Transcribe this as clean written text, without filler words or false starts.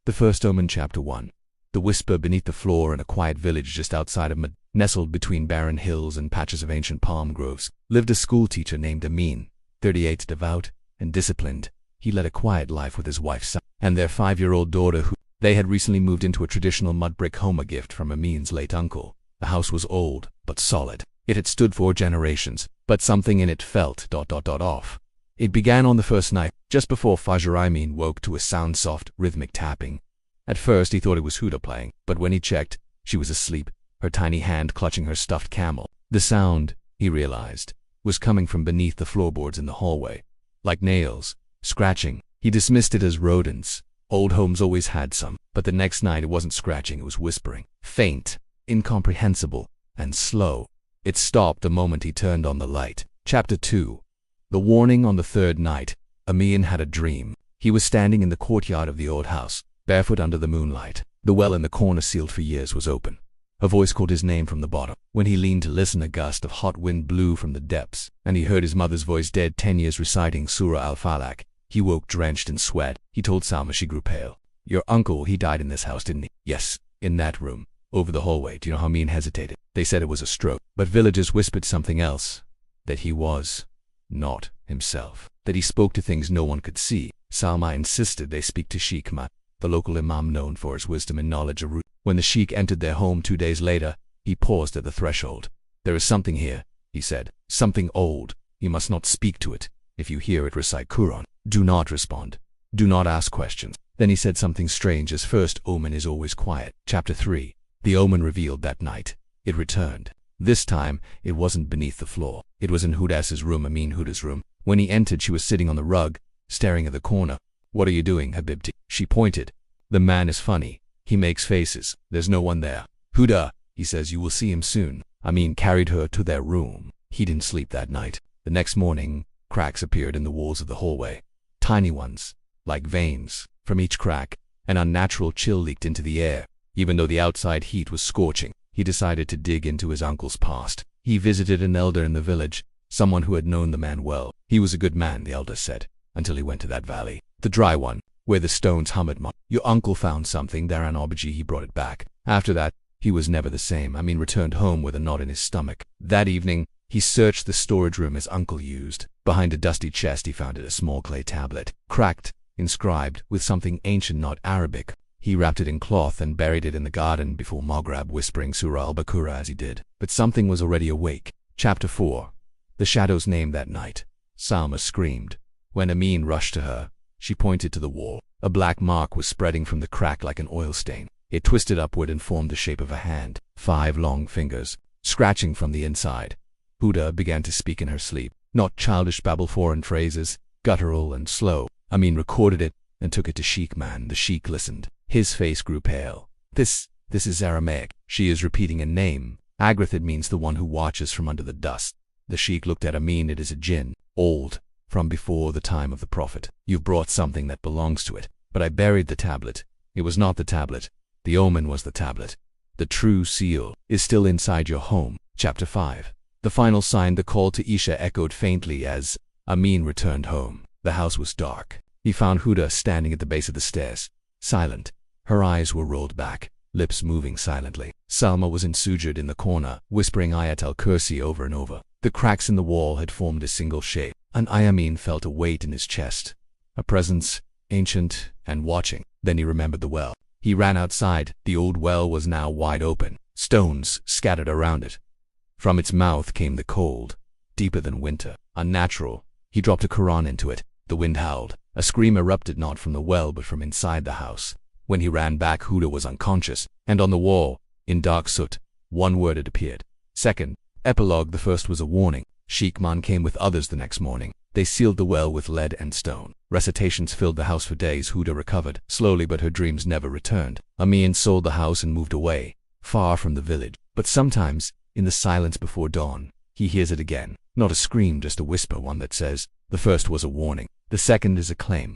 The First Omen Chapter 1. The whisper beneath the floor in a quiet village just outside of nestled between barren hills and patches of ancient palm groves, lived a schoolteacher named Amin, 38, devout and disciplined. He led a quiet life with his wife and their 5-year-old daughter who they had recently moved into a traditional mud brick home, a gift from Amin's late uncle. The house was old, but solid. It had stood for generations, but something in it felt off. It began on the first night, just before Fajr. Amin woke to a sound, soft, rhythmic tapping. At first he thought it was Huda playing, but when he checked, she was asleep, her tiny hand clutching her stuffed camel. The sound, he realized, was coming from beneath the floorboards in the hallway. Like nails, scratching. He dismissed it as rodents. Old homes always had some, but the next night it wasn't scratching, it was whispering. Faint, incomprehensible, and slow. It stopped the moment he turned on the light. Chapter 2. The warning. On the third night, Amin had a dream. He was standing in the courtyard of the old house, barefoot under the moonlight. The well in the corner, sealed for years, was open. A voice called his name from the bottom. When he leaned to listen, a gust of hot wind blew from the depths, and he heard his mother's voice, dead 10 years, reciting Surah Al-Falaq. He woke drenched in sweat. He told Salma. She grew pale. Your uncle, he died in this house, didn't he? Yes, in that room, over the hallway. Do you know how Amin hesitated? They said it was a stroke, but villagers whispered something else. That he was not himself. That he spoke to things no one could see. Salma insisted they speak to Sheikh Ma, the local imam known for his wisdom and knowledge of root. When the sheikh entered their home 2 days later, he paused at the threshold. There is something here, he said. Something old. You must not speak to it. If you hear it recite Quran, do not respond. Do not ask questions. Then he said something strange, as First Omen is always quiet. Chapter 3. The omen revealed that night. It returned. This time, it wasn't beneath the floor. It was in Huda's room, Huda's room. When he entered, she was sitting on the rug, staring at the corner. What are you doing, Habibti? She pointed. The man is funny. He makes faces. There's no one there. Huda, he says, you will see him soon. Amin carried her to their room. He didn't sleep that night. The next morning, cracks appeared in the walls of the hallway. Tiny ones, like veins. From each crack, an unnatural chill leaked into the air. Even though the outside heat was scorching, he decided to dig into his uncle's past. He visited an elder in the village, someone who had known the man well. He was a good man, the elder said, until he went to that valley. The dry one, where the stones hummed. Your uncle found something there, an objet. He brought it back. After that, he was never the same. Amin returned home with a knot in his stomach. That evening, he searched the storage room his uncle used. Behind a dusty chest he found a small clay tablet, cracked, inscribed with something ancient, not Arabic. He wrapped it in cloth and buried it in the garden before Maghrib, whispering Surah Al-Baqarah as he did. But something was already awake. Chapter 4. The shadows named that night. Salma screamed. When Amin rushed to her, she pointed to the wall. A black mark was spreading from the crack like an oil stain. It twisted upward and formed the shape of a hand. 5 long fingers, scratching from the inside. Huda began to speak in her sleep. Not childish babble, foreign phrases, guttural and slow. Amin recorded it and took it to Sheikh Man. The sheikh listened. His face grew pale. This is Aramaic. She is repeating a name. Agrath. It means the one who watches from under the dust. The sheikh looked at Amin. It is a jinn. Old. From before the time of the Prophet. You've brought something that belongs to it. But I buried the tablet. It was not the tablet. The omen was the tablet. The true seal is still inside your home. Chapter 5. The final sign. The call to Isha echoed faintly as Amin returned home. The house was dark. He found Huda standing at the base of the stairs, silent. Her eyes were rolled back, lips moving silently. Salma was ensujured in the corner, whispering Ayat al-Kursi over and over. The cracks in the wall had formed a single shape, and Amin felt a weight in his chest. A presence, ancient and watching. Then he remembered the well. He ran outside. The old well was now wide open, stones scattered around it. From its mouth came the cold, deeper than winter, unnatural. He dropped a Quran into it. The wind howled. A scream erupted, not from the well but from inside the house. When he ran back, Huda was unconscious, and on the wall, in dark soot, one word had appeared. Second. Epilogue. The first was a warning. Sheikh Man came with others the next morning. They sealed the well with lead and stone. Recitations filled the house for days. Huda recovered, slowly, but her dreams never returned. Amin sold the house and moved away, far from the village. But sometimes, in the silence before dawn, he hears it again. Not a scream, just a whisper, one that says, the first was a warning. The second is a claim.